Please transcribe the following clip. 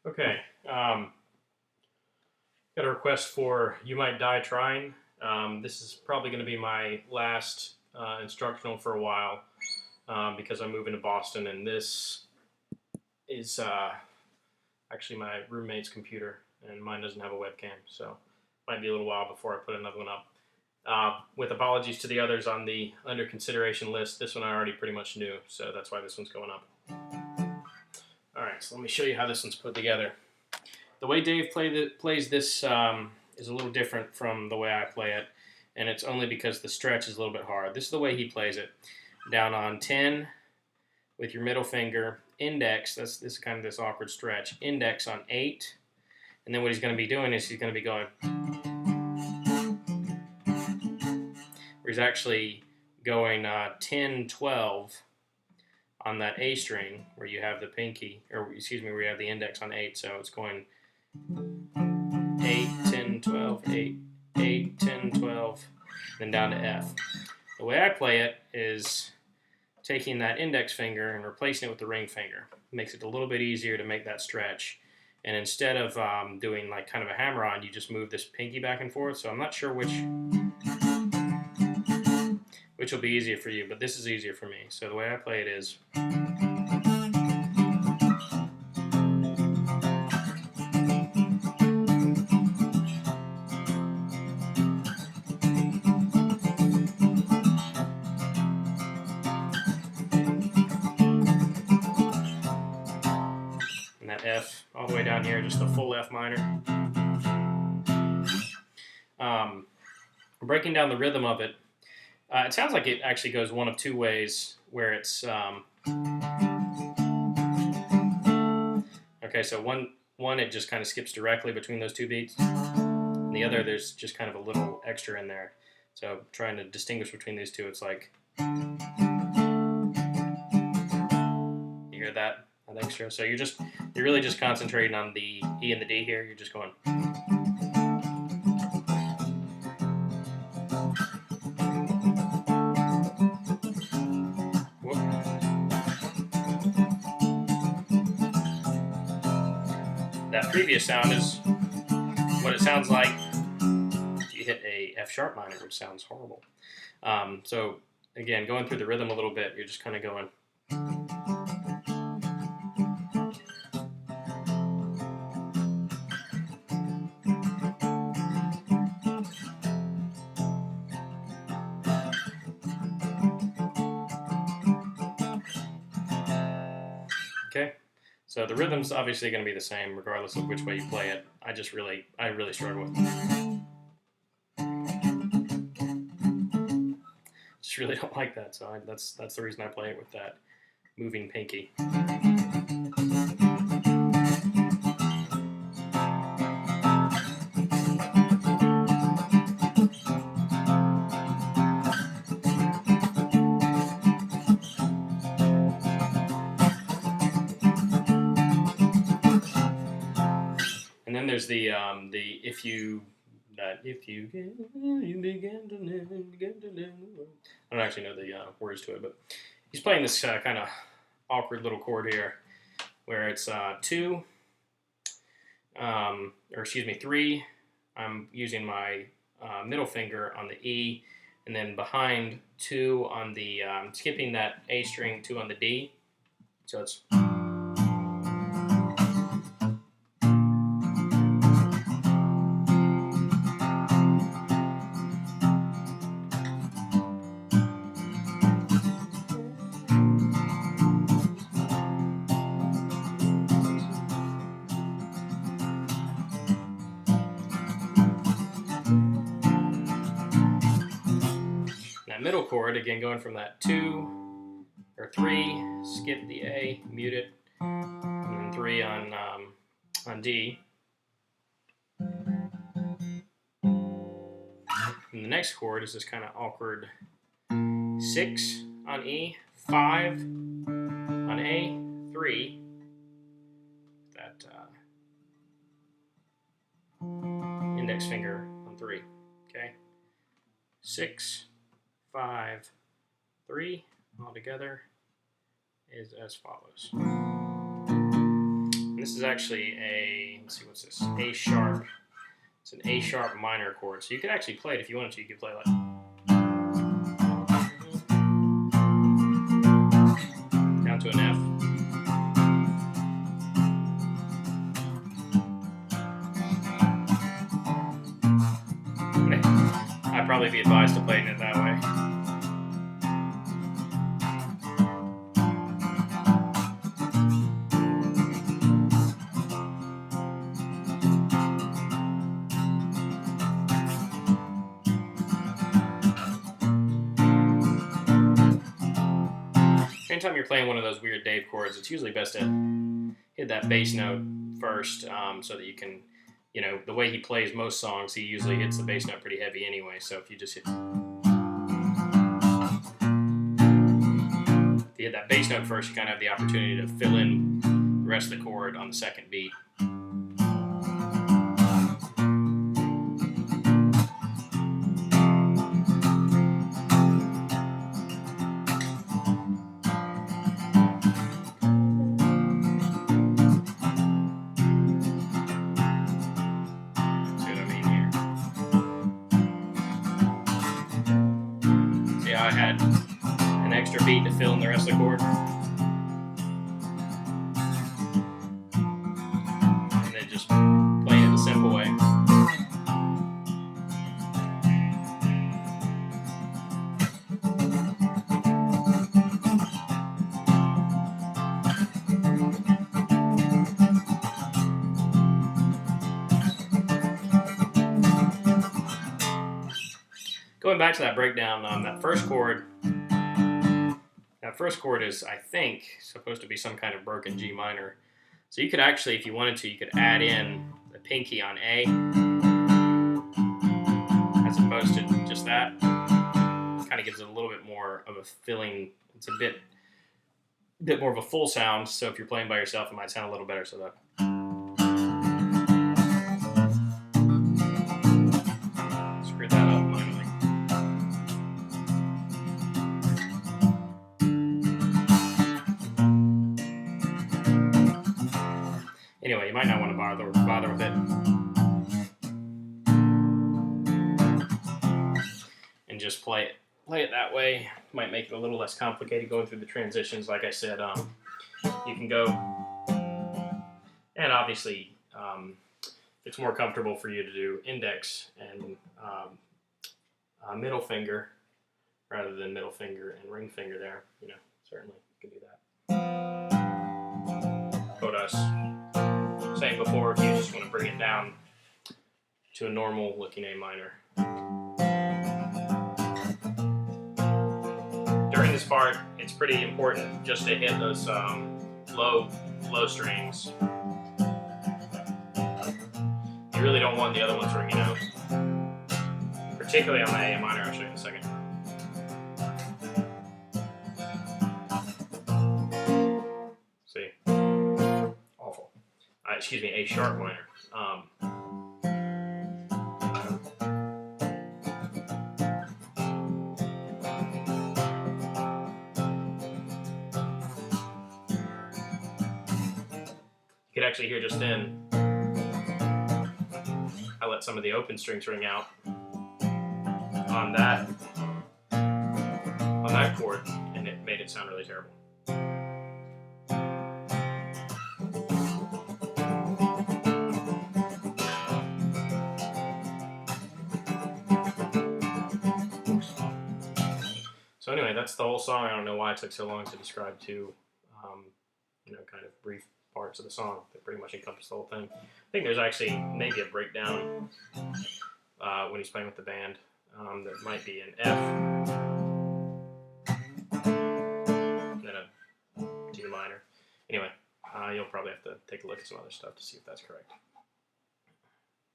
Okay, got a request for You Might Die Trying. This is probably going to be my last instructional for a while because I'm moving to Boston, and this is actually my roommate's computer, and mine doesn't have a webcam, so might be a little while before I put another one up. With apologies to the others on the under consideration list, this one I already pretty much knew, so that's why this one's going up. All right, so let me show you how this one's put together. The way Dave plays this is a little different from the way I play it, and it's only because the stretch is a little bit hard. This is the way he plays it. Down on 10 with your middle finger, index, this is kind of this awkward stretch, index on 8, and then what he's going to be doing is he's going to be going, where he's actually going 10, 12 on that A string where you have the pinky, or excuse me, where you have the index on 8, so it's going 8, 10, 12, 8, 8, 10, 12, then down to F. The way I play it is taking that index finger and replacing it with the ring finger. It makes it a little bit easier to make that stretch. And instead of doing like kind of a hammer-on, you just move this pinky back and forth. So I'm not sure which will be easier for you, but this is easier for me. So the way I play it is... and that F all the way down here, just a full F minor. Breaking down the rhythm of it, it sounds like it actually goes one of two ways, where it's... okay, so one it just kind of skips directly between those two beats. And the other, there's just kind of a little extra in there. So trying to distinguish between these two, it's like... you hear that extra? So you're really just concentrating on the E and the D here. You're just going... that previous sound is what it sounds like if you hit a F sharp minor, which sounds horrible. So again, going through the rhythm a little bit, you're just kind of going... okay, so the rhythm's obviously going to be the same regardless of which way you play it. I really struggle with it. Just really don't like that, so that's the reason I play it with that moving pinky. And then there's the if you begin to live. I don't actually know the words to it, but he's playing this kind of awkward little chord here, where it's 2, or excuse me, 3. I'm using my middle finger on the E, and then behind 2 on the skipping that A string, 2 on the D. So it's... that middle chord, again, going from that 2 or 3, skip the A, mute it, and then 3 on D. And the next chord is this kind of awkward 6 on E, 5 on A, 3. That index finger on 3. Okay, 6, 5, 3 all together is as follows. And This is actually a, let's see, what's this? A sharp. It's an A sharp minor chord. So you could actually play it if you wanted to. You could play like down to an F. I'd probably be advised to play it that way. Anytime you're playing one of those weird Dave chords, it's usually best to hit that bass note first, so that you can, you know, the way he plays most songs, he usually hits the bass note pretty heavy anyway. So if you just hit that bass note first, you kind of have the opportunity to fill in the rest of the chord on the second beat. I had an extra beat to fill in the rest of the chord. And then just playing it the simple way. Going back to that breakdown, that first chord is, I think, supposed to be some kind of broken G minor. So you could actually, if you wanted to, you could add in the pinky on A as opposed to just that. Kind of gives it a little bit more of a filling. It's a bit more of a full sound. So if you're playing by yourself, it might sound a little better. So that. Screwed that up minorly. Anyway, you might not want to bother with it. And just play it that way. Might make it a little less complicated going through the transitions. Like I said, you can go, and obviously it's more comfortable for you to do index and middle finger rather than middle finger and ring finger there. You know, certainly you can do that. But saying before, if you just want to bring it down to a normal looking A minor. During this part, it's pretty important just to hit those low strings. You really don't want the other ones ringing out, particularly on the A minor. I'll show you in a second. See, awful. Excuse me, A sharp minor. You could actually hear just then, I let some of the open strings ring out on that chord, and it made it sound really terrible. So anyway, that's the whole song. I don't know why it took so long to describe two, kind of brief parts of the song that pretty much encompass the whole thing. I think there's actually maybe a breakdown when he's playing with the band that might be an F, and then a D minor. Anyway, you'll probably have to take a look at some other stuff to see if that's correct.